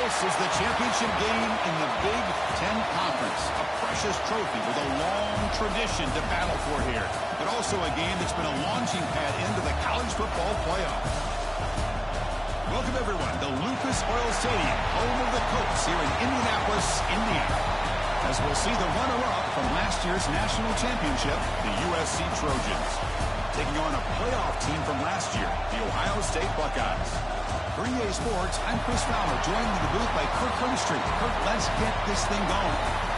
This is the championship game in the Big Ten Conference. A precious trophy with a long tradition to battle for here. But also a game that's been a launching pad into the college football playoff. Welcome, everyone, to Lucas Oil Stadium, home of the Colts here in Indianapolis, Indiana. As we'll see the runner-up from last year's national championship, the USC Trojans, taking on a playoff team from last year, the Ohio State Buckeyes. For EA Sports, I'm Chris Fowler, joined in the booth by Kirk Herbstreit. Kirk, let's get this thing going.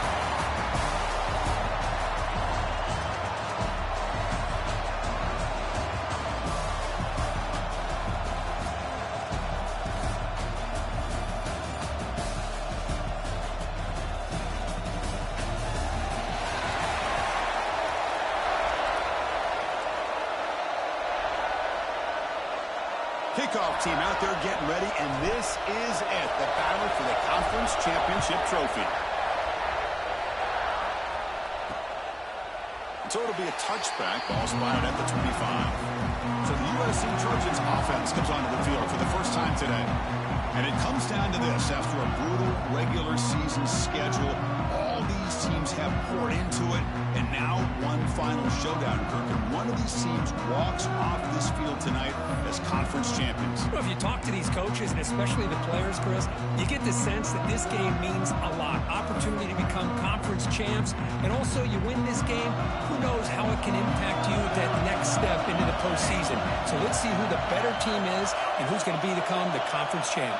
Kickoff team out there getting ready, and this is it, the battle for the conference championship trophy. So it'll be a touchback, ball spotted at the 25. So the USC Trojans offense comes onto the field for the first time today. And it comes down to this. After a brutal regular season schedule, all these teams have poured into it, and now one final showdown, Kirk. And one of these teams walks off this field tonight as conference champions. Well, if you talk to these coaches, and especially the players, Chris, you get the sense that this game means a lot. Opportunity to become conference champs, and also you win this game, who knows how it can impact you at that next step into the postseason. So let's see who the better team is and who's going to become the conference champ.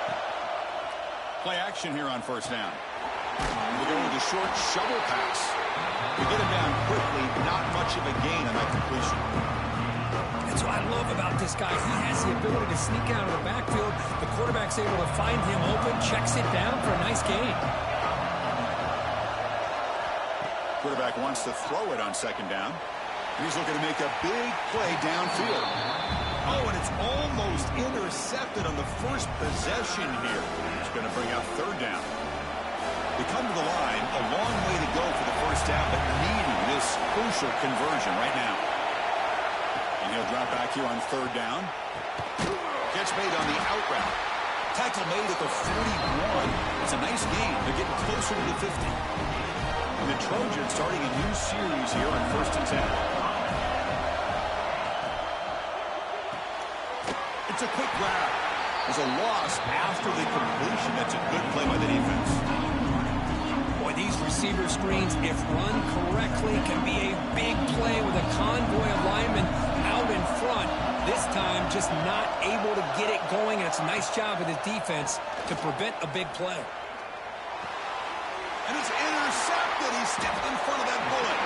Play action here on first down. We go with a short shovel pass. We get him down quickly, not much of a gain on that completion. That's what I love about this guy. He has the ability to sneak out of the backfield. The quarterback's able to find him open, checks it down for a nice gain. Quarterback wants to throw it on second down. He's looking to make a big play downfield. Oh, and it's almost intercepted on the first possession here. It's going to bring up third down. We come to the line, a long way to go for the first down, but needing this crucial conversion right now. And he'll drop back here on third down. Catch made on the out route. Tackle made at the 41. It's a nice gain. They're getting closer to the 50. And the Trojans starting a new series here on first and 10. It's a quick grab. There's a loss after the completion. That's a good play by the defense. Boy, these receiver screens, if run correctly, can be a big play with a convoy of linemen out in front. This time, just not able to get it going. And it's a nice job of the defense to prevent a big play. And it's intercepted. He stepped in front of that bullet.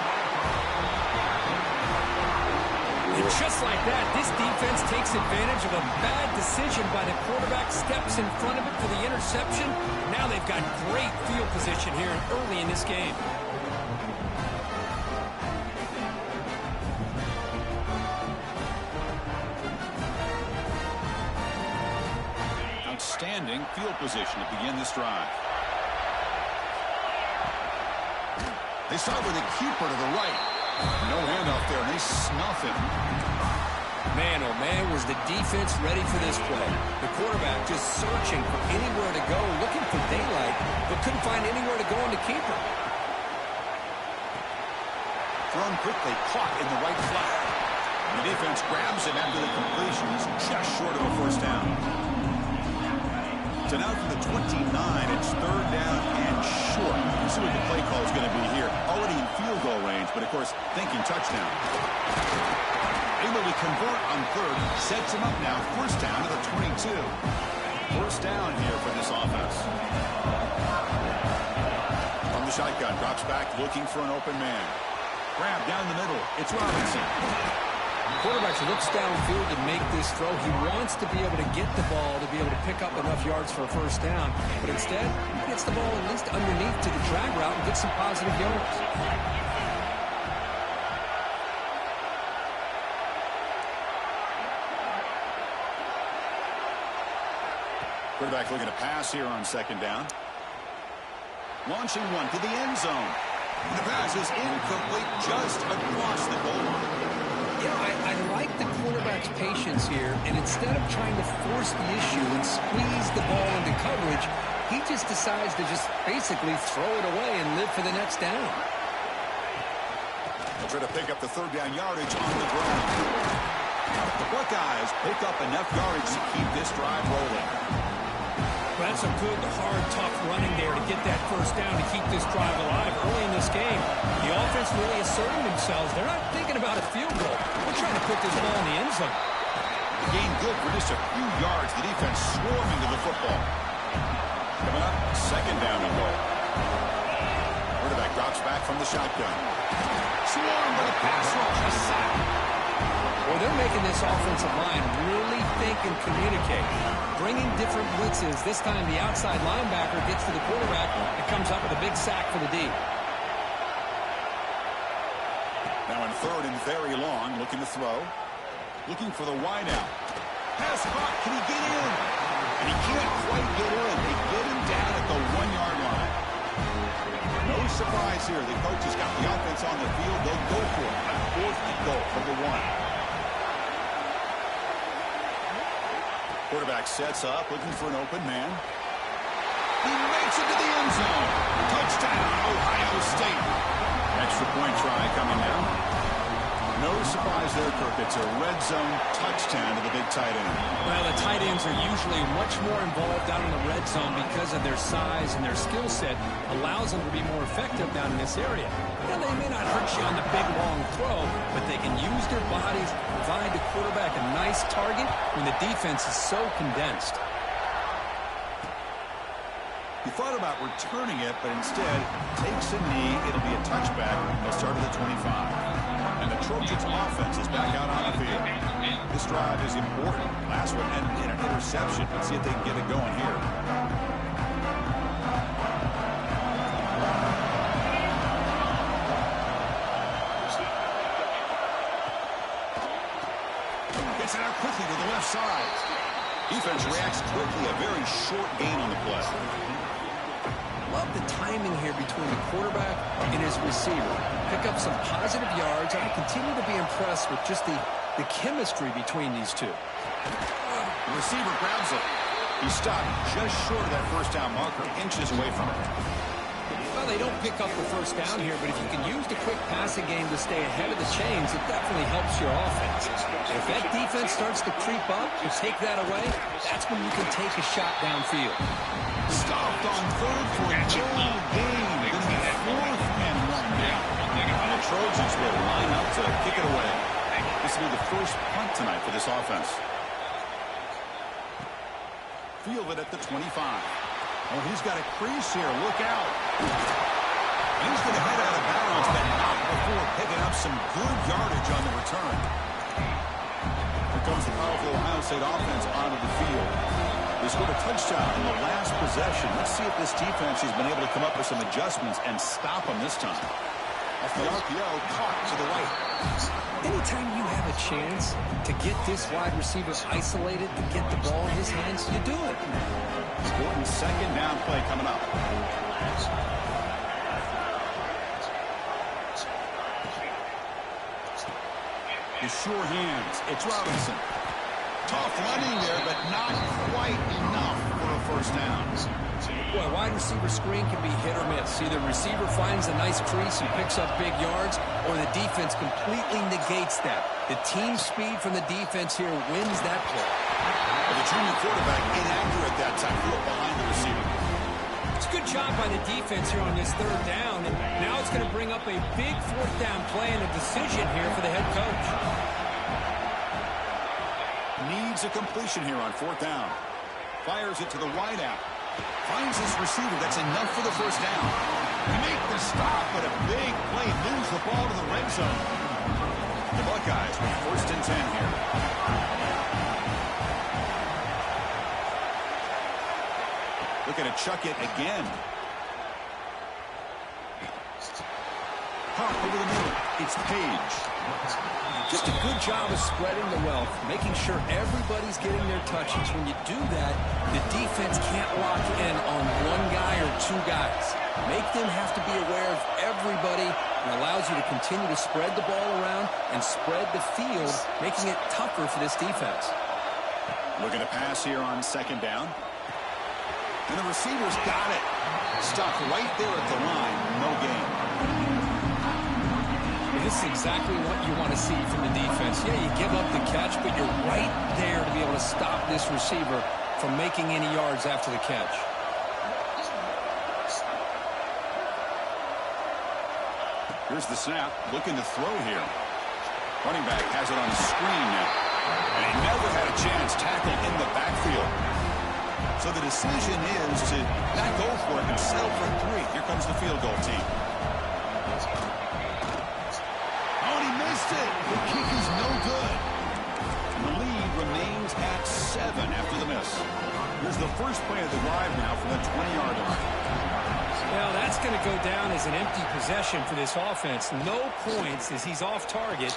And just like that, this defense takes advantage of a bad decision by the quarterback, steps in front of it for the interception. Now they've got great field position here early in this game. Outstanding field position to begin this drive. They start with a keeper to the right. No handoff there, and they snuff him. Man, oh man, was the defense ready for this play. The quarterback just searching for anywhere to go, looking for daylight, but couldn't find anywhere to go on the keeper. Thrown quickly, caught in the right flat. The defense grabs him after the completion. He's just short of a first down. So now from the 29, it's third down and short. Let's see what the play call is going to be here. Already in field goal range, but of course, thinking touchdown. Able to convert on third, sets him up now. First down to the 22. First down here for this offense. From the shotgun, drops back, looking for an open man. Grab down the middle. It's Robinson. Quarterback looks downfield to make this throw. He wants to be able to get the ball to be able to pick up enough yards for a first down. But instead, he gets the ball at least underneath to the drag route and gets some positive yards. Quarterback looking to pass here on second down. Launching one to the end zone. The pass is incomplete just across the goal line. You know, I like the quarterback's patience here, and instead of trying to force the issue and squeeze the ball into coverage, he just decides to just basically throw it away and live for the next down. They'll try to pick up the third down yardage on the ground. The Buckeyes pick up enough yardage to keep this drive rolling. That's a good, hard, tough running there to get that first down to keep this drive alive early in this game. The offense really asserting themselves. They're not thinking about a field goal. They're trying to put this ball in the end zone. Gain good for just a few yards. The defense swarming to the football. Coming up, second down and goal. Quarterback drops back from the shotgun. Swarm with a pass rush, a sack. Well, they're making this offensive line really think and communicate. Bringing different blitzes. This time the outside linebacker gets to the quarterback and comes up with a big sack for the D. Now in third and very long, looking to throw. Looking for the wideout. Pass caught. Can he get in? And he can't quite get in. They get him down at the 1-yard line. No surprise here. The coach has got the offense on the field. They'll go for it. A fourth and goal from the 1. Quarterback sets up, looking for an open man. He makes it to the end zone. Touchdown, Ohio State. Extra point try coming now. No surprise there, Kirk. It's a red zone touchdown to the big tight end. Well, the tight ends are usually much more involved down in the red zone because of their size and their skill set allows them to be more effective down in this area. Now, they may not hurt you on the big, long throw, but they can use their bodies, provide the quarterback a nice target when the defense is so condensed. He thought about returning it, but instead takes a knee. It'll be a touchback. They'll start at the 25. And the Trojans' offense is back out on the field. This drive is important. Last one ended in an interception. Let's see if they can get it going here. Gets it out quickly to the left side. Defense reacts quickly. A very short gain on the play. Love the timing here between the quarterback and his receiver. Pick up some positive yards. I continue to be impressed with just the chemistry between these two. The receiver grabs it. He stopped just short of that first down marker, inches away from it. Well, they don't pick up the first down here, but if you can use the quick passing game to stay ahead of the chains, it definitely helps your offense. If that defense starts to creep up and take that away, that's when you can take a shot downfield. Stopped on third for a full gain. Then the fourth and 1 down. And the Trojans will line up to kick it away. This will be the first punt tonight for this offense. Field it at the 25. Oh, he's got a crease here. Look out. He's going to head out of bounds, but not before picking up some good yardage on the return. Here comes the powerful Ohio State offense onto the field. They scored a touchdown in the last possession. Let's see if this defense has been able to come up with some adjustments and stop them this time. Off the RPO, caught to the right. Anytime you have a chance to get this wide receiver isolated, to get the ball in his hands, you do it. Important second down play coming up. The sure hands. It's Robinson. Tough running there, but not quite enough for a first down. Boy, wide receiver screen can be hit or miss. Either receiver finds a nice crease and picks up big yards, or the defense completely negates that. The team speed from the defense here wins that play. But the junior quarterback inaccurate that time. Threw it behind the receiver. It's a good job by the defense here on this third down, and now it's going to bring up a big fourth down play and a decision here for the head coach. Needs a completion here on fourth down. Fires it to the wideout. Finds his receiver. That's enough for the first down. They make the stop, but a big play. Lose the ball to the red zone. The Buckeyes with first and 10 here. Looking to chuck it again. Hop over the middle. It's Page. Just a good job of spreading the wealth, making sure everybody's getting their touches. When you do that, the defense can't lock in on one guy or two guys. Make them have to be aware of everybody, and allows you to continue to spread the ball around and spread the field, making it tougher for this defense. Looking to pass here on second down. And the receiver's got it. Stuck right there at the line. No gain. This is exactly what you want to see from the defense. Yeah, you give up the catch, but you're right there to be able to stop this receiver from making any yards after the catch. Here's the snap. Looking to throw here. Running back has it on the screen now. And he never had a chance tackled in the backfield. So the decision is to not go for it and settle for 3. Here comes the field goal team. Oh, and he missed it. The kick is no good. And the lead remains at 7 after the miss. Here's the first play of the drive now from the 20-yard line. Well, that's going to go down as an empty possession for this offense. No points as he's off target.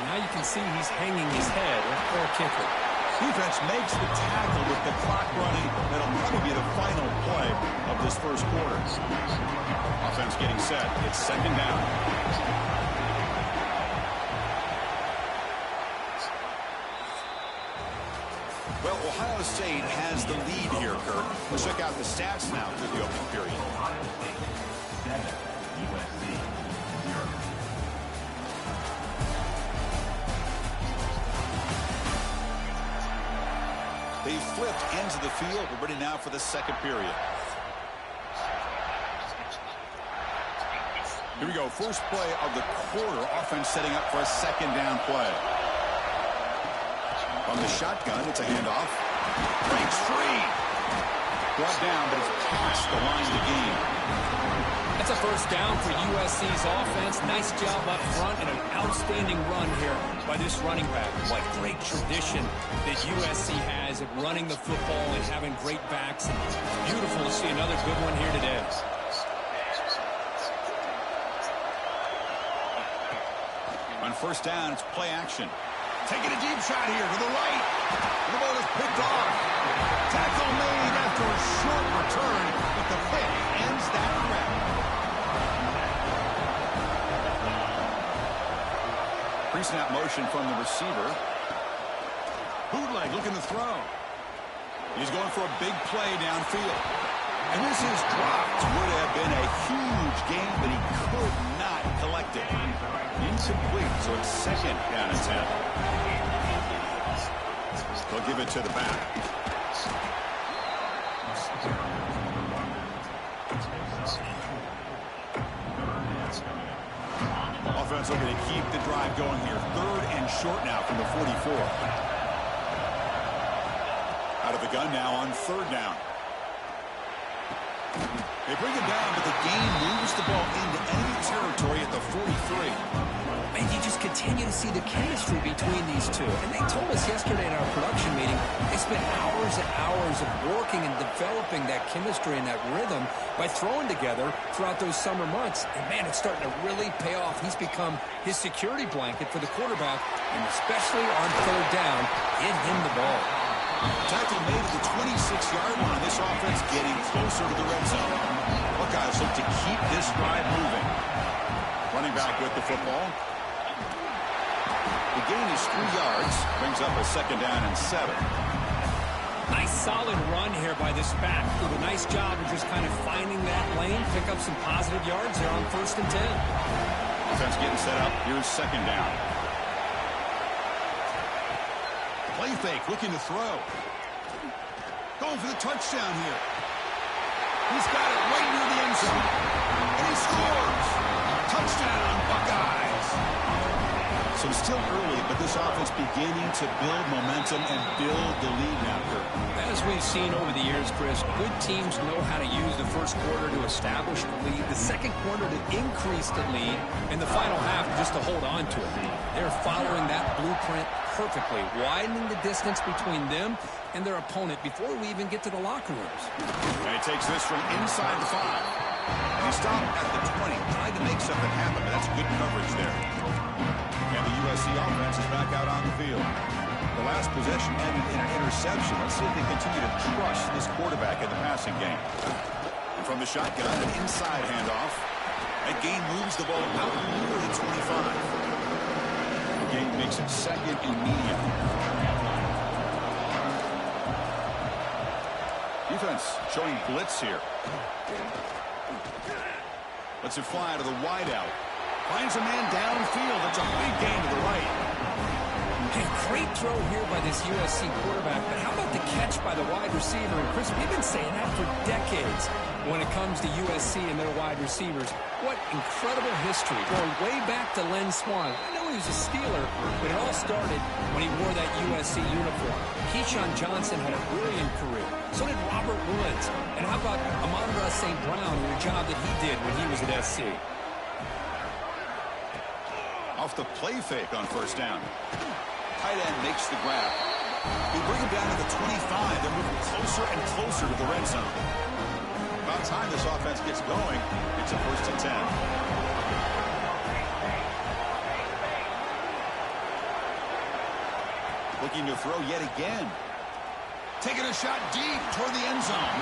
Now you can see he's hanging his head. Poor kicker. Defense makes the tackle with the clock running. That'll probably be the final play of this first quarter. Offense getting set. It's second down. Well, Ohio State has the lead here, Kurt. Let's check out the stats now through the opening period. They flipped ends of the field. We're ready now for the second period. Here we go. First play of the quarter. Offense setting up for a second down play. On the shotgun, it's a handoff. Breaks free. Brought down, but it's past the line of the game. That's a first down for USC's offense. Nice job up front and an outstanding run here by this running back. What great tradition that USC has of running the football and having great backs. And it's beautiful to see another good one here today. On first down, it's play action. Taking a deep shot here to the right. The ball is picked off. Tackle made after a short return, but the pick ends that threat. Pre-snap motion from the receiver. Bootleg looking to throw. He's going for a big play downfield. And this is dropped. Would have been a huge gain, but he could not collect it. Incomplete, so it's second down and 10. They'll give it to the back. Offense looking to keep the drive going here. Third and short now from the 44. Out of the gun now on third down. They bring it down, but the game moves the ball into enemy territory at the 43. And you just continue to see the chemistry between these two. And they told us yesterday in our production meeting, they spent hours and hours of working and developing that chemistry and that rhythm by throwing together throughout those summer months. And, man, it's starting to really pay off. He's become his security blanket for the quarterback, and especially on third down, get him the ball. Tackle made at the 26-yard line. This offense getting closer to the red zone. Buckeyes look to keep this drive moving. Running back with the football. The gain is 3 yards. Brings up a second down and 7. Nice solid run here by this back. Did a nice job of just kind of finding that lane, pick up some positive yards there on first and 10. Offense getting set up. Here's second down. Play fake, looking to throw. Going for the touchdown here. He's got it right near the end zone. And he scores. Touchdown, Buckeyes. So still early, but this offense beginning to build momentum and build the lead now, Kurt. As we've seen over the years, Chris, good teams know how to use the first quarter to establish the lead, the second quarter to increase the lead, and the final half just to hold on to it. They're following that blueprint perfectly, widening the distance between them and their opponent before we even get to the locker rooms. And he takes this from inside the 5. And he stopped at the 20, trying to make something happen, but that's good coverage there. And the USC offense is back out on the field. The last possession ended in an interception. Let's see if they continue to crush this quarterback in the passing game. And from the shotgun, an inside handoff. That gain moves the ball out near the 25. The gain makes it second and medium. defense showing blitz here. Lets it fly to the wideout. Finds a man downfield. It's a big gain to the right. Hey, great throw here by this USC quarterback, but how about the catch by the wide receiver? And Chris, we've been saying that for decades when it comes to USC and their wide receivers. What incredible history, going way back to Len Swan. I know he was a Steeler, but it all started when he wore that USC uniform. Keyshawn Johnson had a brilliant career. So did Robert Woods. And how about Amon-Ra St. Brown and the job that he did when he was at SC? Off the play fake on first down. Tight end makes the grab. They bring him down to the 25. They're moving closer and closer to the red zone. About time this offense gets going. It's a 1st and 10. Looking to throw yet again. Taking a shot deep toward the end zone.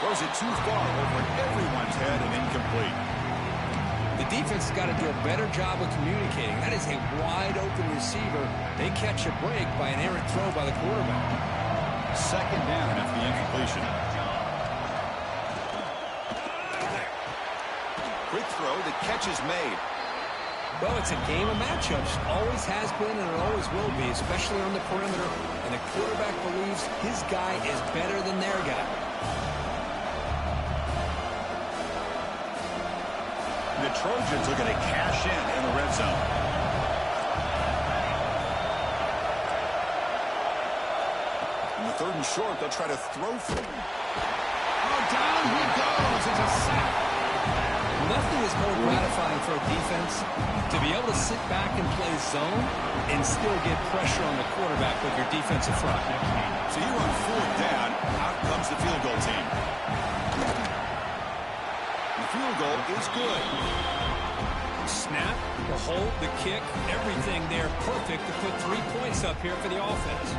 Throws it too far over everyone's head and incomplete. The defense has got to do a better job of communicating. That is a wide-open receiver. They catch a break by an errant throw by the quarterback. 2nd down after the incompletion. Quick throw. The catch is made. Well, it's a game of matchups. Always has been and it always will be, especially on the perimeter. And the quarterback believes his guy is better than their guy. The Trojans looking to cash in the red zone. In the 3rd and short, they'll try to throw for him. Oh, down he goes. It's a sack. Nothing is more gratifying for a defense to be able to sit back and play zone and still get pressure on the quarterback with your defensive front. So here on 4th down, out comes the field goal team. The field goal is good. Snap, the hold, the kick, everything there perfect to put 3 points up here for the offense.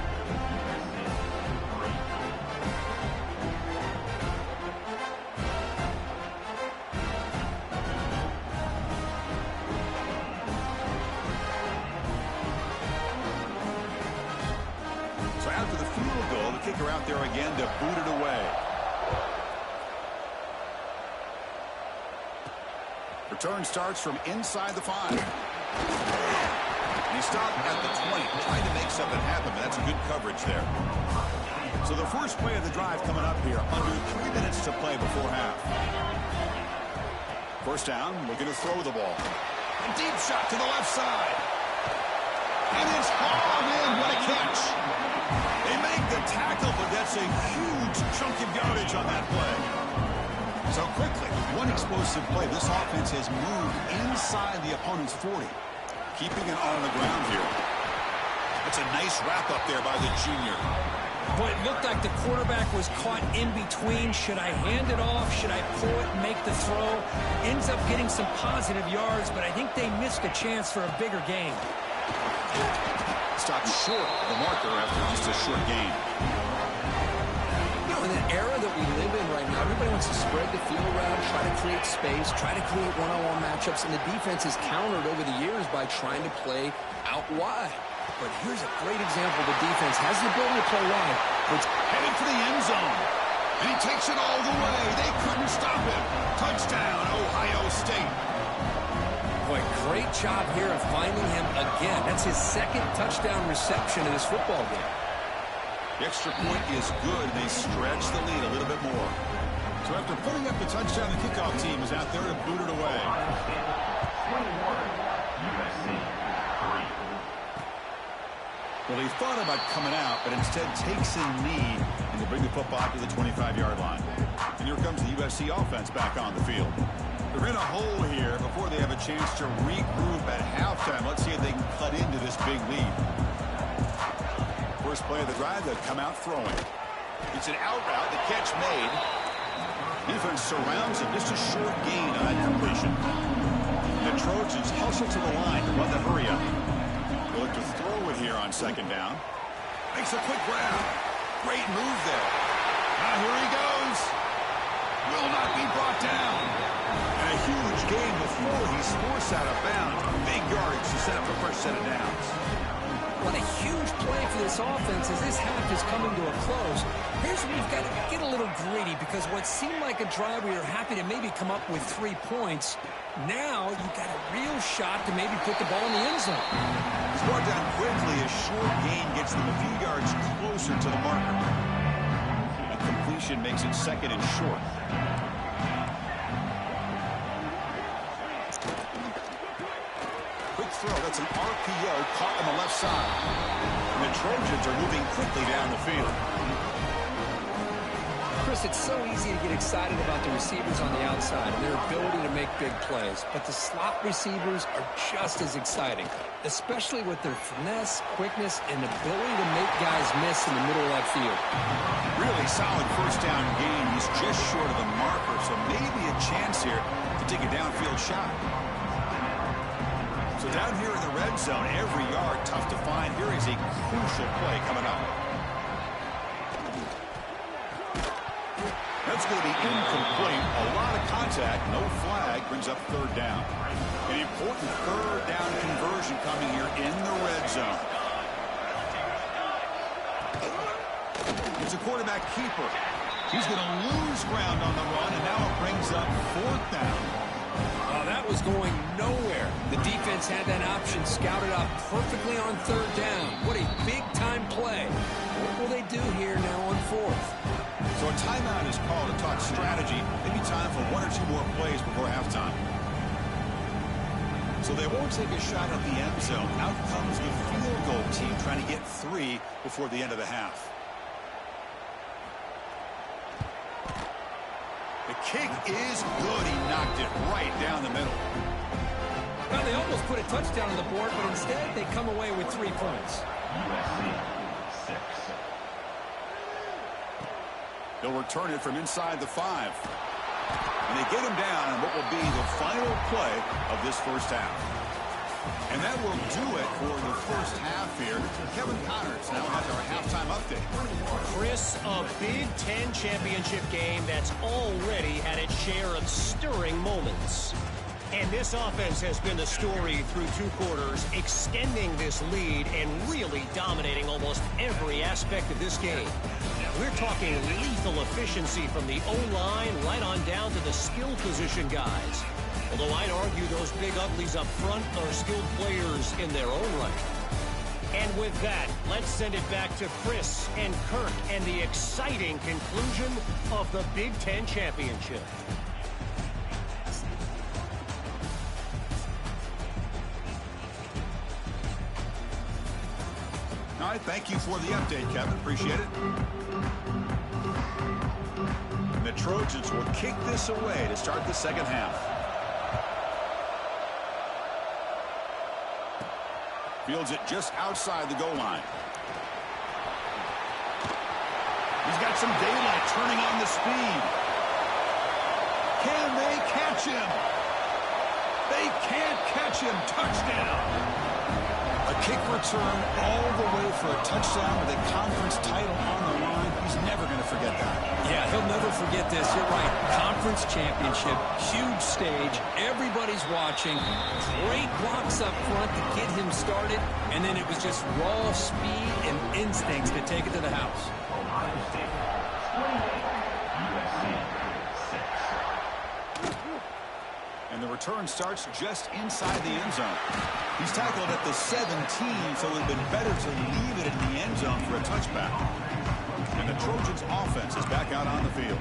So after the field goal, the kicker out there again to boot it away. Return starts from inside the 5. And he stopped at the 20, trying to make something happen, but that's a good coverage there. So the first play of the drive coming up here, under 3 minutes to play before half. First down, looking to throw the ball. A deep shot to the left side. And it's hauled in. What a catch. They make the tackle, but that's a huge chunk of yardage on that play. So quickly, one explosive play. This offense has moved inside the opponent's 40. Keeping it on the ground here. That's a nice wrap up there by the junior. Boy, it looked like the quarterback was caught in between. Should I hand it off? Should I pull it and make the throw? Ends up getting some positive yards, but I think they missed a chance for a bigger gain. Stopped short of the marker after just a short gain. In an era that we live in right now, everybody wants to spread the field around, try to create space, try to create one-on-one matchups, and the defense has countered over the years by trying to play out wide. But here's a great example. The defense has the ability to play wide, but it's headed for the end zone. And he takes it all the way. They couldn't stop him. Touchdown, Ohio State. Boy, great job here of finding him again. That's his 2nd touchdown reception in this football game. The extra point is good. They stretch the lead a little bit more. So after putting up the touchdown, the kickoff team is out there to boot it away. Well, he thought about coming out, but instead takes a knee and to bring the football to the 25-yard line. And here comes the USC offense back on the field. They're in a hole here before they have a chance to regroup at halftime. Let's see if they can cut into this big lead. First play of the drive, they'll come out throwing. It's an out route, the catch made. Defense surrounds him, just a short gain on that completion. The Trojans hustle to the line to run the hurry up. They'll look to throw it here on 2nd down. Makes a quick grab. Great move there. Now here he goes. Will not be brought down. And a huge gain before he's forced out of bounds. Big yardage to set up a fresh set of downs. What a huge play for this offense as this half is coming to a close. Here's where you've got to get a little greedy because what seemed like a drive where you're happy to maybe come up with 3 points, now you've got a real shot to maybe put the ball in the end zone. He's brought down quickly. A short gain gets them a few yards closer to the marker. A completion makes it 2nd and short. Quick throw. That's an RPO caught on the left side. And the Trojans are moving quickly down the field. Chris, it's so easy to get excited about the receivers on the outside and their ability to make big plays, but the slot receivers are just as exciting, especially with their finesse, quickness, and ability to make guys miss in the middle of that field. Really solid first down gain. He's just short of the marker, so maybe a chance here to take a downfield shot. So down here in the red zone, every yard tough to find. Here is a crucial play coming up. That's going to be incomplete. A lot of contact. No flag. Brings up 3rd down. An important 3rd down conversion coming here in the red zone. It's a quarterback keeper. He's going to lose ground on the run, and now it brings up 4th down. Oh, that was going nowhere. The defense had that option scouted out perfectly on 3rd down. What a big-time play. What will they do here now on 4th? So a timeout is called to talk strategy. Maybe time for 1 or 2 more plays before halftime. So they won't take a shot at the end zone. Out comes the field goal team trying to get 3 before the end of the half. The kick is good. He knocked it right down the middle. Well, they almost put a touchdown on the board, but instead they come away with 3 points. They'll return it from inside the 5. And they get him down on what will be the final play of this first half. And that will do it for the first half here. Kevin Connors now has our halftime update. Chris, a Big Ten championship game that's already had its share of stirring moments. And this offense has been the story through 2 quarters, extending this lead and really dominating almost every aspect of this game. We're talking lethal efficiency from the O-line right on down to the skill position guys. Although I'd argue those big uglies up front are skilled players in their own right. And with that, let's send it back to Chris and Kirk and the exciting conclusion of the Big Ten championship. All right, thank you for the update, Kevin. Appreciate it. And the Trojans will kick this away to start the second half. Fields it just outside the goal line. He's got some daylight turning on the speed. Can they catch him? They can't catch him. Touchdown. A kick return all the way for a touchdown with a conference title on the line. He's never going to forget that. Yeah, he'll never forget this. You're right. Conference championship, huge stage. Everybody's watching. Great blocks up front to get him started. And then it was just raw speed and instincts to take it to the house. And the return starts just inside the end zone. He's tackled at the 17, so it would have been better to leave it in the end zone for a touchback. And the Trojans' offense is back out on the field.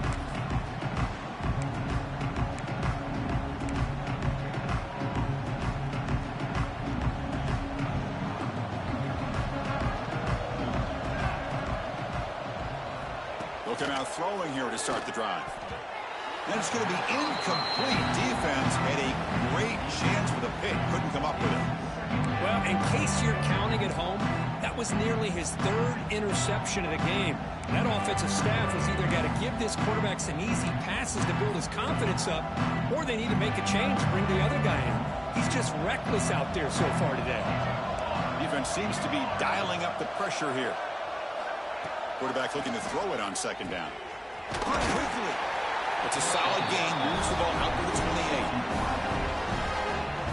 Looking out throwing here to start the drive. And it's going to be incomplete. Defense had a great chance with a pick. Couldn't come up with it. Well, in case you're counting at home, that was nearly his 3rd interception of the game. That offensive staff has either got to give this quarterback some easy passes to build his confidence up, or they need to make a change, bring the other guy in. He's just reckless out there so far today. Defense seems to be dialing up the pressure here. Quarterback looking to throw it on 2nd down. Quickly. It's a solid gain. Moves the ball out to the 28.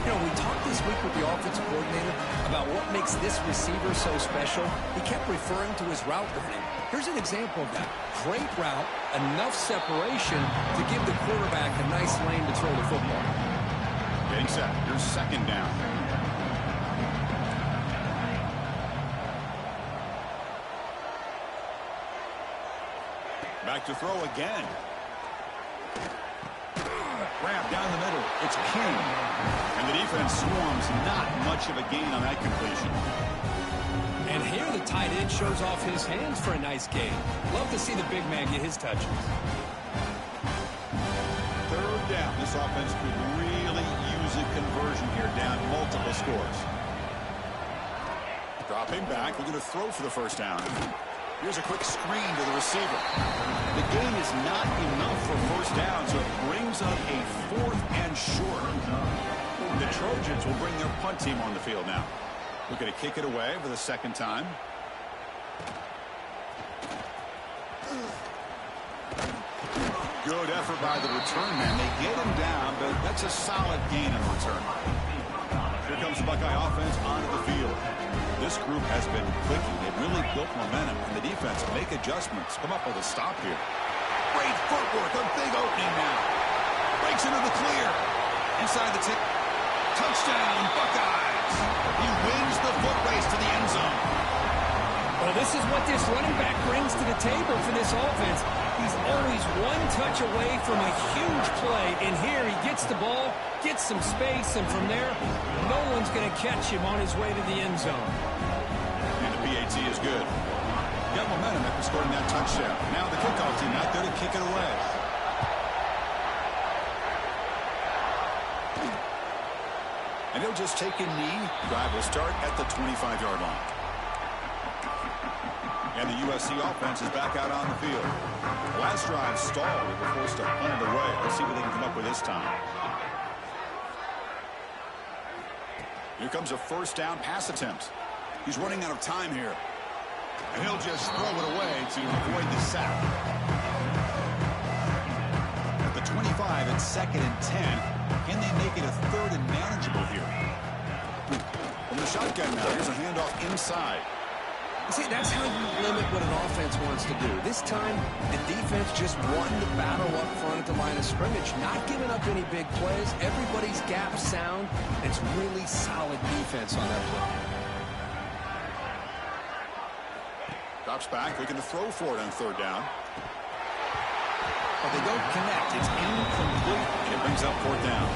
You know, we talked this week with the offensive coordinator about what makes this receiver so special. He kept referring to his route running. Here's an example of that. Great route, enough separation to give the quarterback a nice lane to throw the football. Getting set. Here's second down. Back to throw again. Grab down the middle. It's King. And the defense swarms. Not much of a gain on that completion. And here the tight end shows off his hands for a nice gain. Love to see the big man get his touches. Third down. This offense could really use a conversion here, down multiple scores. Dropping back. We're going to throw for the first down. Here's a quick screen to the receiver. The gain is not enough for first down, so it brings up a fourth and short. The Trojans will bring their punt team on the field now. We're going to kick it away for the second time. Good effort by the return man. They get him down, but that's a solid gain in return. Here comes the Buckeye offense onto the field. This group has been clicking. They've really built momentum, and the defense make adjustments. Come up with a stop here. Great footwork, a big opening now. Breaks into the clear. Inside the 10. Touchdown, Buckeyes. He wins the foot race to the end zone. Well, this is what this running back brings to the table for this offense. He's always one touch away from a huge play, and here he gets the ball, gets some space, and from there, no one's going to catch him on his way to the end zone. And the PAT is good. Got momentum after scoring that touchdown. Now the kickoff team out there to kick it away. And he'll just take a knee. Drive will start at the 25-yard line. And the USC offense is back out on the field. Last drive stalled. They were forced to punt it away. Let's see what they can come up with this time. Here comes a first down pass attempt. He's running out of time here. And he'll just throw it away to avoid the sack. At the 25, it's second and 10. Can they make it a third and manageable here? From the shotgun now, here's a handoff inside. See, that's how you limit what an offense wants to do. This time, the defense just won the battle up front at the line of scrimmage, not giving up any big plays. Everybody's gap sound. It's really solid defense on that play. Drops back, looking to throw for it on third down. But they don't connect. It's incomplete, and it brings up fourth down.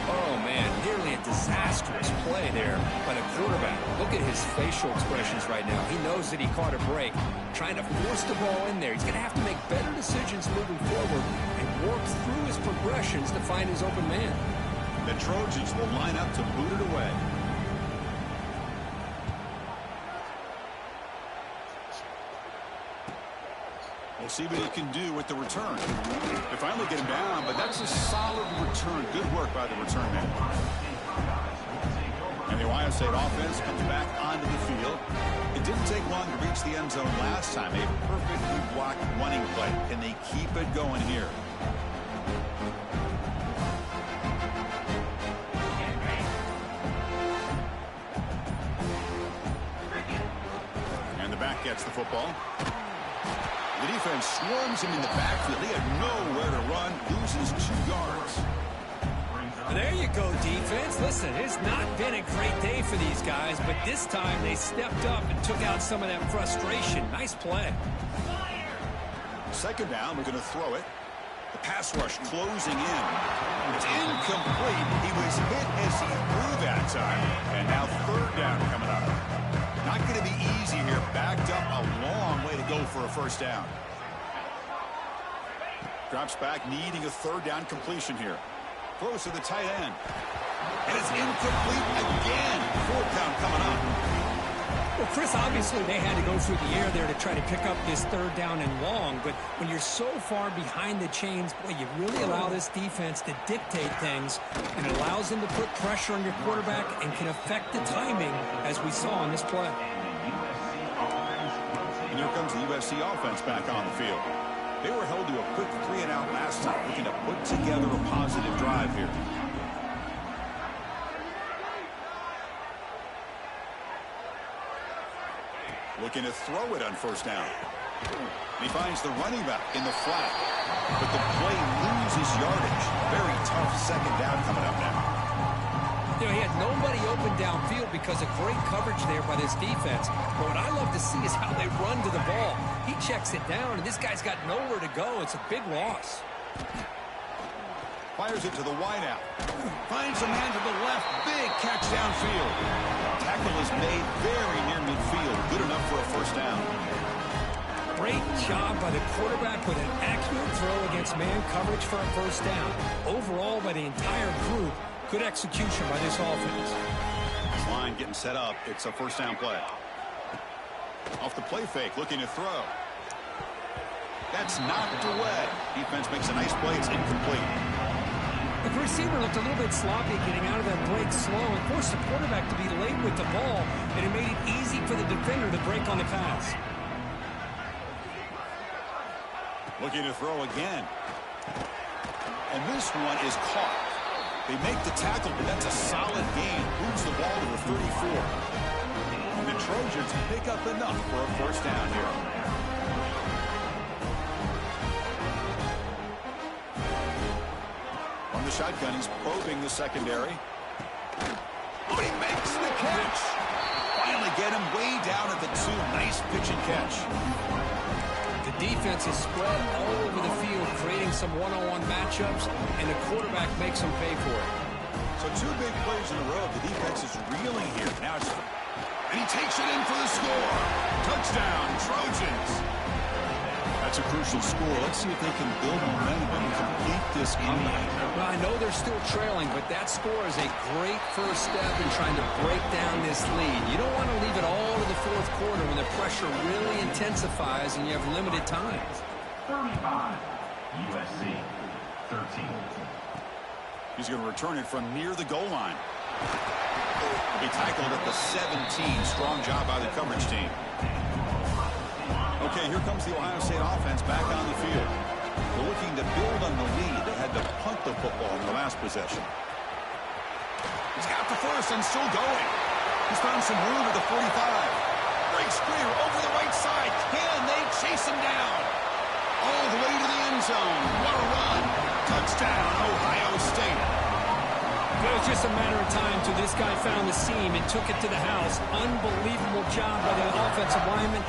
Oh, man, nearly a disastrous play there by the quarterback. Look at his facial expressions right now. He knows that he caught a break, trying to force the ball in there. He's going to have to make better decisions moving forward and work through his progressions to find his open man. The Trojans will line up to boot it away. We'll see what he can do with the return. They finally get him down, but that's a solid return. Good work by the return man. And the Ohio State offense comes back onto the field. It didn't take long to reach the end zone last time. A perfectly blocked running play. Can they keep it going here? And the back gets the football. The defense swarms him in the backfield. He had nowhere to run, loses 2 yards. There you go, defense. Listen, it's not been a great day for these guys, but this time they stepped up and took out some of that frustration. Nice play. Second down, we're going to throw it. The pass rush closing in. It's incomplete. He was hit as he threw that time. And now third down coming up. Not going to be easy here. Backed up a long way to go for a first down. Drops back, needing a third down completion here. Throws to the tight end. And it's incomplete again. Fourth down coming up. Well, Chris, obviously they had to go through the air there to try to pick up this third down and long, but when you're so far behind the chains, boy, you really allow this defense to dictate things, and it allows them to put pressure on your quarterback and can affect the timing, as we saw on this play. And here comes the USC offense back on the field. They were held to a quick 3-and-out last time, looking to put together a positive drive here. Looking to throw it on first down. He finds the running back in the flat. But the play loses yardage. Very tough second down coming up now. You know, he had nobody open downfield because of great coverage there by this defense. But what I love to see is how they run to the ball. He checks it down, and this guy's got nowhere to go. It's a big loss. Fires it to the wideout. Finds a man to the left. Big catch downfield. Tackle is made very near midfield. Good enough for a first down. Great job by the quarterback with an accurate throw against man coverage for a first down. Overall, by the entire group, good execution by this offense. This line getting set up. It's a first down play. Off the play fake, looking to throw. That's knocked away. Defense makes a nice play. It's incomplete. The receiver looked a little bit sloppy getting out of that break slow and forced the quarterback to be late with the ball, and it made it easy for the defender to break on the pass. Looking to throw again. And this one is caught. They make the tackle, but that's a solid gain. Moves the ball to the 34. And the Trojans pick up enough for a first down here. On the shotgun, he's probing the secondary. Oh, he makes the catch. Finally get him way down at the 2. Nice pitch and catch. The defense is spread all over the field, creating some one-on-one matchups, and the quarterback makes them pay for it. So 2 big plays in a row. The defense is reeling here. Now it's... And he takes it in for the score. Touchdown, Trojans. That's a crucial score. Let's see if they can build momentum and complete this comeback. Well, I know they're still trailing, but that score is a great first step in trying to break down this lead. You don't want to leave it all to the fourth quarter when the pressure really intensifies and you have limited time. 35, USC, 13. He's going to return it from near the goal line. He tackled at the 17. Strong job by the coverage team. Okay, here comes the Ohio State offense back on the field. They're looking to build on the lead. They had to punt the football in the last possession. He's got the first and still going. He's found some room at the 45. Breaks clear over the right side. Can they chase him down? All the way to the end zone. What a run. Touchdown, Ohio State. It was just a matter of time till this guy found the seam and took it to the house. Unbelievable job by the offensive lineman.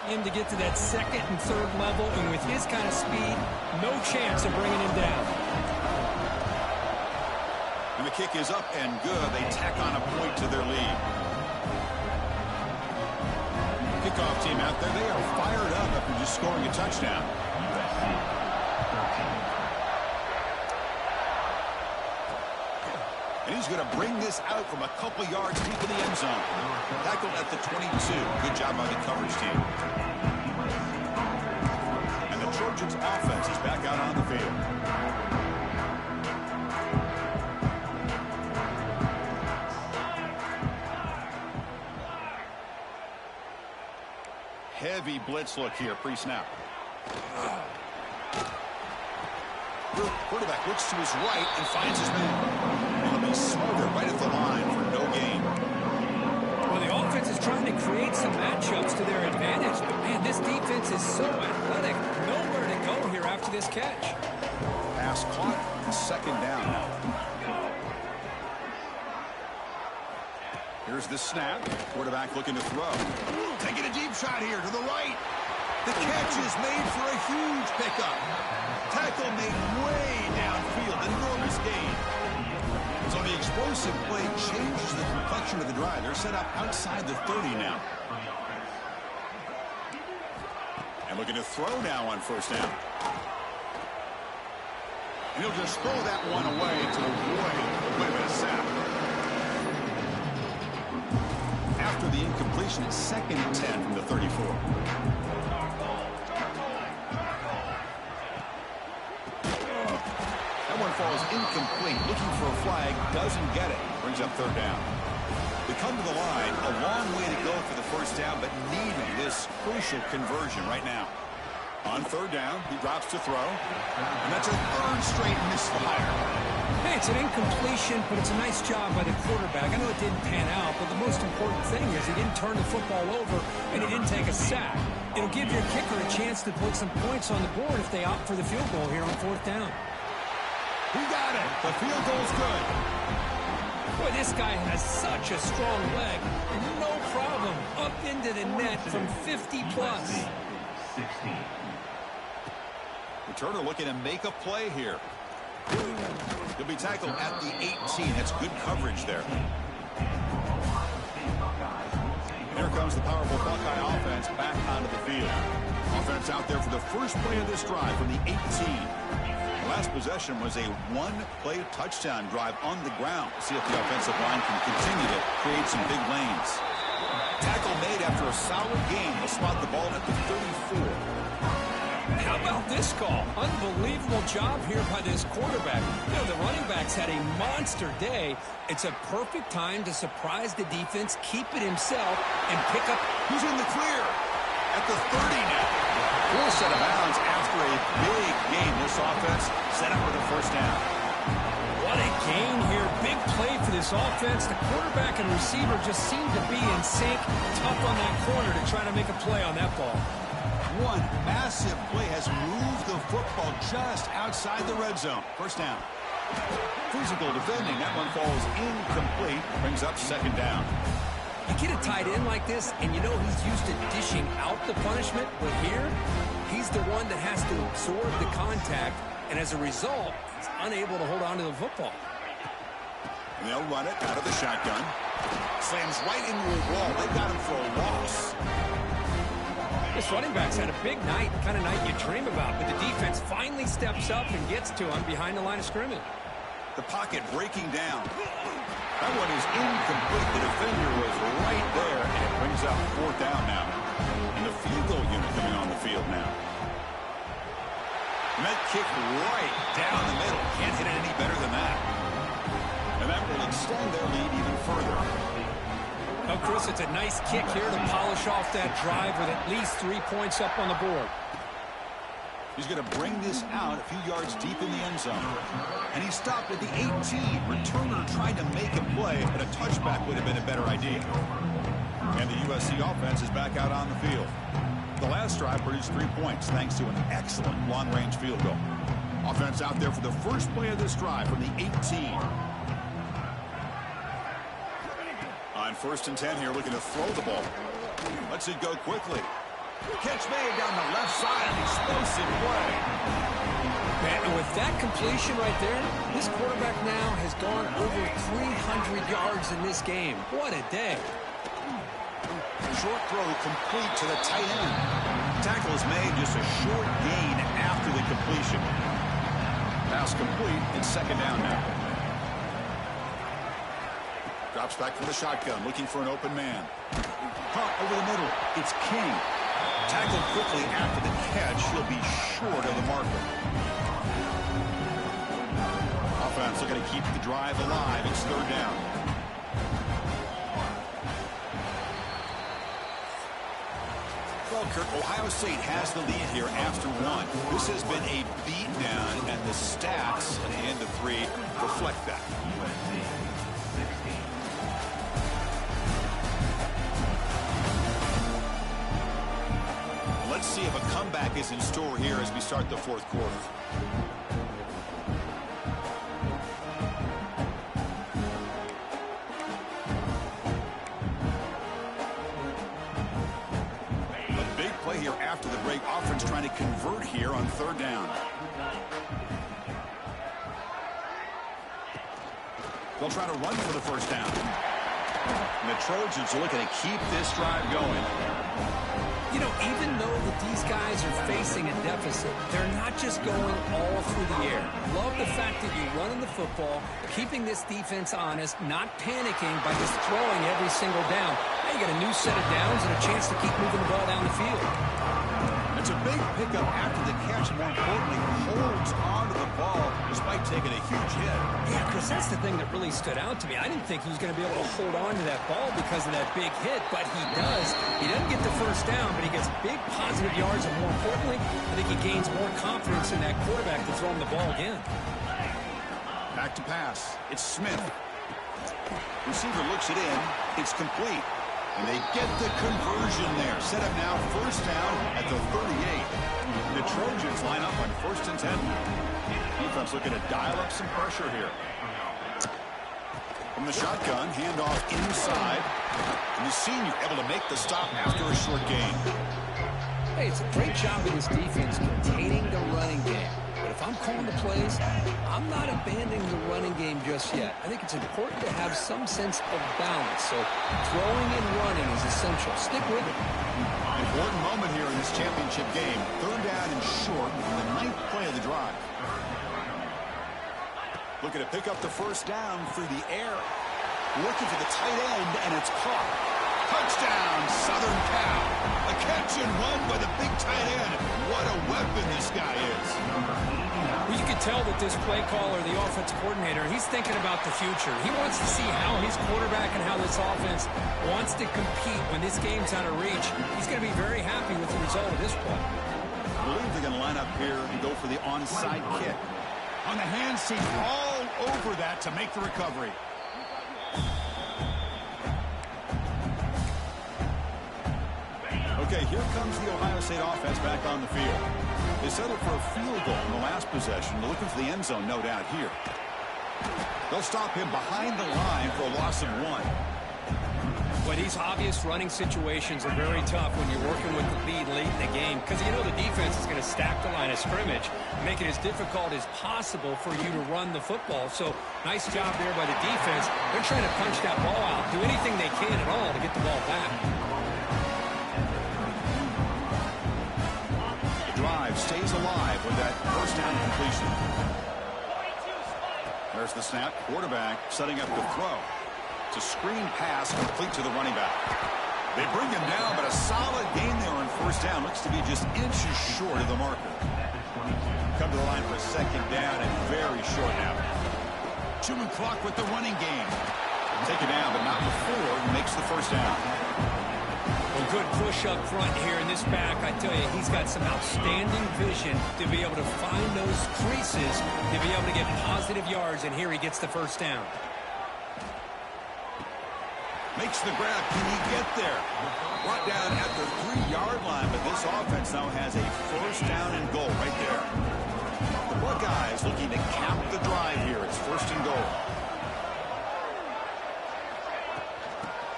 Him to get to that second and third level, and with his kind of speed, no chance of bringing him down. And the kick is up and good. They tack on a point to their lead. Kickoff team out there, they are fired up after just scoring a touchdown. And he's going to bring this out from a couple yards deep in the end zone. Tackled at the 22. Good job by the coverage team. And the Trojans offense is back out on the field. Heavy blitz look here, pre-snap. Quarterback looks to his right and finds his man. He'll be smothered right at the line for no gain. Well, the offense is trying to create some matchups to their advantage. But, man, this defense is so athletic. Nowhere to go here after this catch. Pass caught. Second down now. Here's the snap. Quarterback looking to throw. Taking a deep shot here to the right. The catch is made for a huge pickup. Tackle made way downfield. Enormous gain. So the explosive play changes the complexion of the drive. They're set up outside the 30 now. And looking to throw now on first down. And he'll just throw that one away to avoid a sack. After the incompletion, it's 2nd and 10 from the 34. That one falls incomplete. Looking for a flag, doesn't get it. Brings up third down. They come to the line, a long way to go for the first down, but needing this crucial conversion right now. On third down, he drops to throw. And that's a third straight misfire. Hey, it's an incompletion, but it's a nice job by the quarterback. I know it didn't pan out, but the most important thing is he didn't turn the football over and he didn't take a sack. It'll give your kicker a chance to put some points on the board if they opt for the field goal here on 4th down. He got it. The field goal's good. Boy, this guy has such a strong leg. No problem. Up into the net from 50 plus. 16. Returner looking to make a play here. He'll be tackled at the 18. That's good coverage there. And here comes the powerful Buckeye offense back onto the field. Offense out there for the first play of this drive from the 18. The last possession was a one-play touchdown drive on the ground. See if the offensive line can continue to create some big lanes. Tackle made after a solid game. They'll spot the ball at the 34. How about this call? Unbelievable job here by this quarterback. You know, the running backs had a monster day. It's a perfect time to surprise the defense, keep it himself, and pick up. Who's in the clear? At the 30 now. Full set of bounds after a big game. This offense set up with a first down. What a gain here. Big play for this offense. The quarterback and receiver just seem to be in sync. Tough on that corner to try to make a play on that ball. One massive play has moved the football just outside the red zone. First down. Physical defending. That one falls incomplete. Brings up second down. You get a tight end like this, and you know he's used to dishing out the punishment. But here, he's the one that has to absorb the contact. And as a result, he's unable to hold on to the football. And they'll run it out of the shotgun. Slams right into a wall. They got him for a loss. This running back's had a big night, kind of night you dream about, but the defense finally steps up and gets to him behind the line of scrimmage. The pocket breaking down. That one is incomplete. The defender was right there, and it brings up 4th down now. And the field goal unit coming on the field now. And that kick right down the middle. Can't hit it any better than that. And that will extend their lead even further. Oh, Chris, it's a nice kick here to polish off that drive with at least 3 points up on the board. He's going to bring this out a few yards deep in the end zone. And he stopped at the 18. Returner tried to make a play, but a touchback would have been a better idea. And the USC offense is back out on the field. The last drive produced 3 points thanks to an excellent long-range field goal. Offense out there for the first play of this drive from the 18. On 1st and 10 here, looking to throw the ball. Lets it go quickly. Catch made down the left side. Explosive play. Man, and with that completion right there, this quarterback now has gone over 300 yards in this game. What a day. Short throw complete to the tight end. Tackle is made, just a short gain after the completion. Pass complete. It's second down now. Drops back from the shotgun, looking for an open man. Caught over the middle. It's King. Tackled quickly after the catch. He'll be short of the marker. Offense looking to keep the drive alive. It's 3rd down. Well, Kirk, Ohio State has the lead here after 1. This has been a beatdown, and the stats at the end of 3 reflect that. Let's see if a comeback is in store here as we start the 4th quarter. A big play here after the break. Offense trying to convert here on 3rd down. They'll try to run for the first down. And the Trojans are looking to keep this drive going. You know, even though that these guys are facing a deficit, they're not just going all through the air. Love the fact that you're running the football, keeping this defense honest, not panicking by just throwing every single down. Now you got a new set of downs and a chance to keep moving the ball down the field. It's a big pickup after the catch. More importantly, holds onto the ball despite taking a huge hit. Yeah, Chris, that's the thing that really stood out to me. I didn't think he was going to be able to hold on to that ball because of that big hit, but he does. He doesn't get the first down, but he gets big positive yards, and more importantly, I think he gains more confidence in that quarterback to throw him the ball again. Back to pass. It's Smith. Receiver looks it in. It's complete. And they get the conversion there. Set up now first down at the 38. The Trojans line up on 1st and 10. Defense looking to dial up some pressure here. From the shotgun, handoff inside. And the senior able to make the stop after a short gain. Hey, it's a great job of this defense containing the running game. But if I'm calling the plays, I'm not abandoning the running game just yet. I think it's important to have some sense of balance. So throwing and running is essential. Stick with it. Important moment here in this championship game. 3rd down and short on the 9th play of the drive. Looking to pick up the first down through the air. Looking for the tight end, and it's caught. Touchdown, Southern Cal. A catch and run by the big tight end. What a weapon this guy is. Well, you can tell that this play caller, the offensive coordinator, he's thinking about the future. He wants to see how his quarterback and how this offense wants to compete when this game's out of reach. He's going to be very happy with the result of this play. I believe they're going to line up here and go for the onside kick. On the hand seam, all over that to make the recovery. Okay, here comes the Ohio State offense back on the field. They settled for a field goal in the last possession. They're looking for the end zone, no doubt, here. They'll stop him behind the line for a loss of 1. Well, these obvious running situations are very tough when you're working with the lead late in the game because you know the defense is going to stack the line of scrimmage, make it as difficult as possible for you to run the football. So, nice job there by the defense. They're trying to punch that ball out, do anything they can at all to get the ball back. Drive stays alive with that first down completion. There's the snap. Quarterback setting up the throw. It's a screen pass complete to the running back. They bring him down, but a solid gain there on first down. Looks to be just inches short of the marker. Come to the line for a 2nd down and very short now. Chewing clock with the running game. Take it down, but not before he makes the first down. Well, good push up front here in this back. I tell you, he's got some outstanding vision to be able to find those creases, to be able to get positive yards, and here he gets the first down. Makes the grab. Can he get there? Brought down at the 3-yard line, but this offense now has a first down and goal right there. The Buckeyes looking to cap the drive here. It's 1st and goal.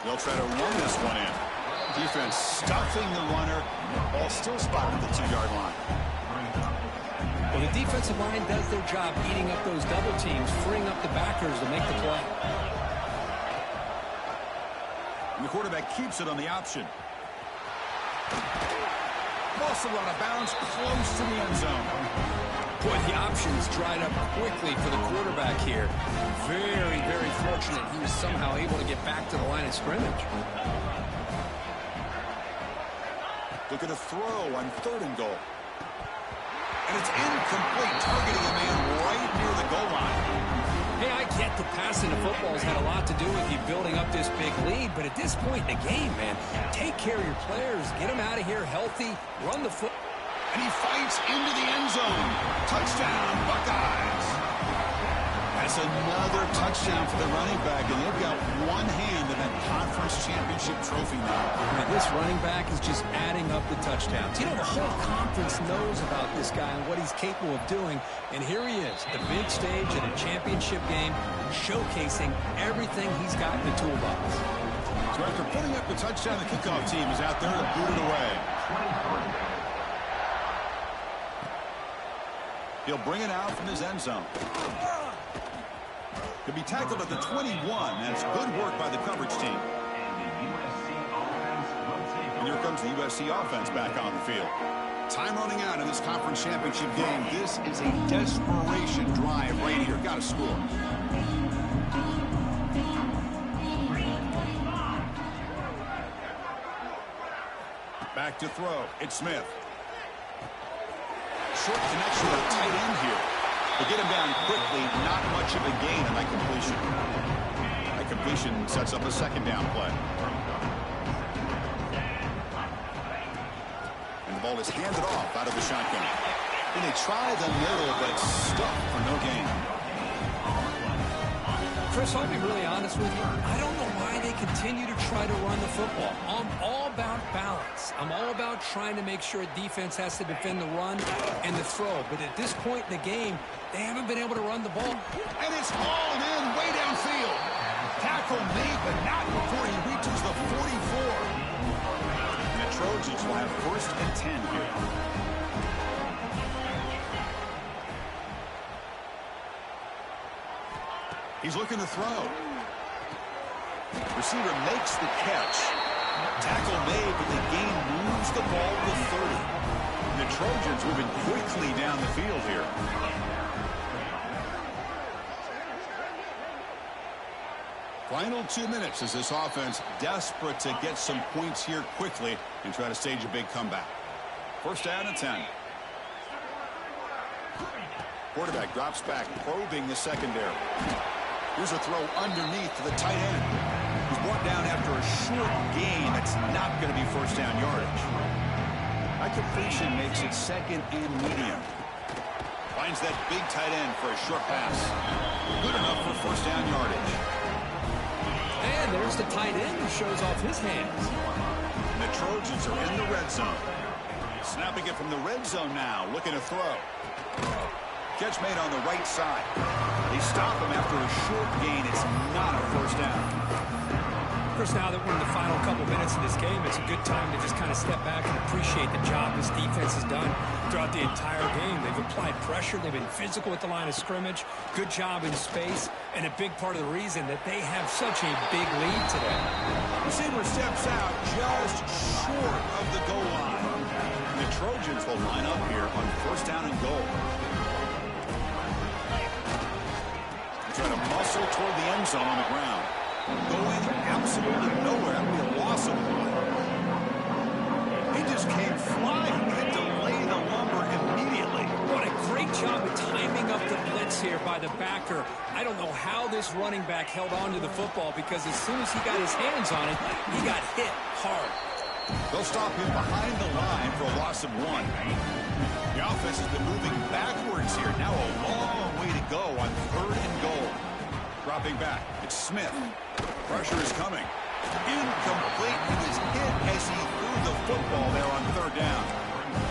They'll try to run this one in. Defense stuffing the runner. Ball still spotted at the 2-yard line. Well, the defensive line does their job eating up those double teams, freeing up the backers to make the play. And the quarterback keeps it on the option. Also run out of bounds close to the end zone. Boy, the options dried up quickly for the quarterback here. Very, very fortunate he was somehow able to get back to the line of scrimmage. Looking to throw on 3rd and goal. And it's incomplete, targeting a man right near the goal line. Hey, I get the passing the football's had a lot to do with you building up this big lead, but at this point in the game, man, take care of your players, get them out of here healthy, run the foot. And he fights into the end zone. Touchdown, Buckeyes. That's another touchdown for the running back, and they've got one hand in that conference championship trophy now. And this running back is just adding up the touchdowns. You know, the whole conference knows about this guy and what he's capable of doing, and here he is, the big stage in a championship game, showcasing everything he's got in the toolbox. So after putting up the touchdown, the kickoff team is out there to boot it away. He'll bring it out from his end zone. Could be tackled at the 21. That's good work by the coverage team. And here comes the USC offense back on the field. Time running out in this conference championship game. This is a desperation drive right here. Got to score. Back to throw. It's Smith. Short connection with a tight end here. They get him down quickly. Not much of a gain on that completion. That completion sets up a 2nd down play. And the ball is handed off out of the shotgun. And they try the middle, but stuck for no gain. Chris, I'll be really honest with you. I don't know why they continue to try to run the football. I'm all about balance. I'm all about trying to make sure a defense has to defend the run and the throw. But at this point in the game, they haven't been able to run the ball. And it's hauled in way downfield. Tackle made, but not before he reaches the 44. And the Trojans will have 1st and 10 here. He's looking to throw. Receiver makes the catch. Tackle made, but the gain moves the ball to 30. And the Trojans moving quickly down the field here. Final 2 minutes as this offense desperate to get some points here quickly and try to stage a big comeback. 1st down and 10. Quarterback drops back, probing the secondary. Here's a throw underneath to the tight end. He's brought down after a short gain. It's not going to be 1st down yardage. That completion makes it 2nd and medium. Finds that big tight end for a short pass. Good enough for 1st down yardage. And there's the tight end who shows off his hands. The Trojans are in the red zone. Snapping it from the red zone now, looking to throw. Catch made on the right side. They stop him after a short gain. It's not a 1st down. Chris, now that we're in the final couple minutes of this game, it's a good time to just kind of step back and appreciate the job this defense has done throughout the entire game. They've applied pressure. They've been physical at the line of scrimmage. Good job in space. And a big part of the reason that they have such a big lead today. Receiver steps out just short of the goal line. And the Trojans will line up here on 1st down and goal. Trying to muscle toward the end zone on the ground. Going absolutely nowhere. That would be a loss of 1. He just came flying and delayed the lumber immediately. What a great job of timing up the blitz here by the backer. I don't know how this running back held on to the football because as soon as he got his hands on it, he got hit hard. They'll stop him behind the line for a loss of 1. The offense has been moving backwards here. Now a long way to go on 3rd and goal. Dropping back. It's Smith. Pressure is coming. Incomplete. He was hit as he threw the football there on 3rd down.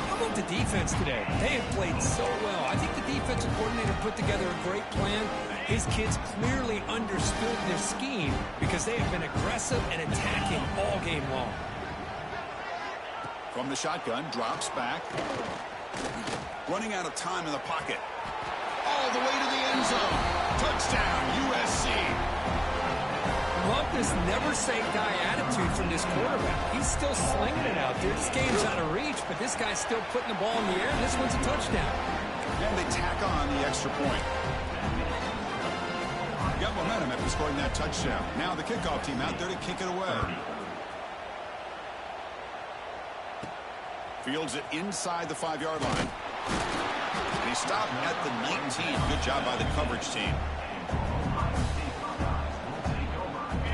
How about the defense today? They have played so well. I think the defensive coordinator put together a great plan. His kids clearly understood their scheme because they have been aggressive and attacking all game long. From the shotgun, drops back. Running out of time in the pocket. All the way to the end zone. Touchdown, USC. Love this never-say-die attitude from this quarterback. He's still slinging it out there. This game's out of reach, but this guy's still putting the ball in the air, and this one's a touchdown. And they tack on the extra point. Got momentum after scoring that touchdown. Now the kickoff team out there to kick it away. Fields it inside the 5-yard line. And he stopped at the 19. Good job by the coverage team.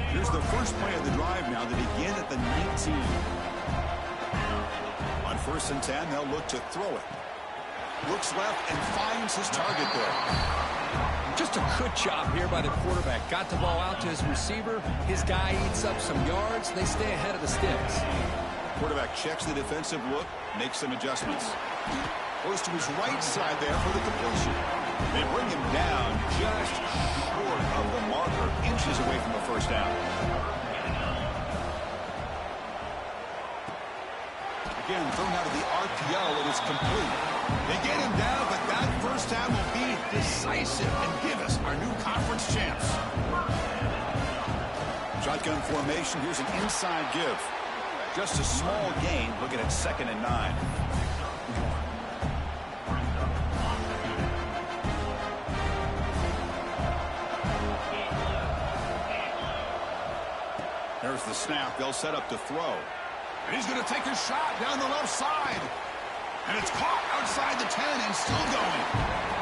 Here's the first play of the drive now. They begin at the 19. On 1st and 10, they'll look to throw it. Looks left and finds his target there. Just a good job here by the quarterback. Got the ball out to his receiver. His guy eats up some yards. They stay ahead of the sticks. Quarterback checks the defensive look, makes some adjustments. Goes to his right side there for the completion. They bring him down just short of the marker, inches away from the 1st down. Again, thrown out of the RPO, it is complete. They get him down, but that 1st down will be decisive and give us our new conference champs. Shotgun formation, here's an inside give. Just a small gain, looking at 2nd and 9. There's the snap. They'll set up to throw. And he's going to take a shot down the left side. And it's caught outside the 10 and still going.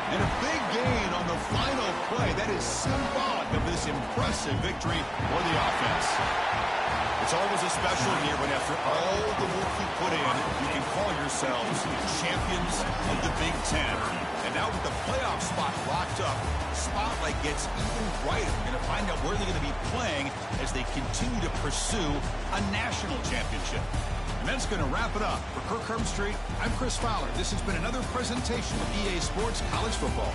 And a big gain on the final play. That is symbolic of this impressive victory for the offense. It's always a special year when after all the work you put in, you can call yourselves champions of the Big Ten. And now with the playoff spot locked up, the spotlight gets even brighter. We're going to find out where they're going to be playing as they continue to pursue a national championship. And that's going to wrap it up. For Kirk Herbstreit, I'm Chris Fowler. This has been another presentation of EA Sports College Football.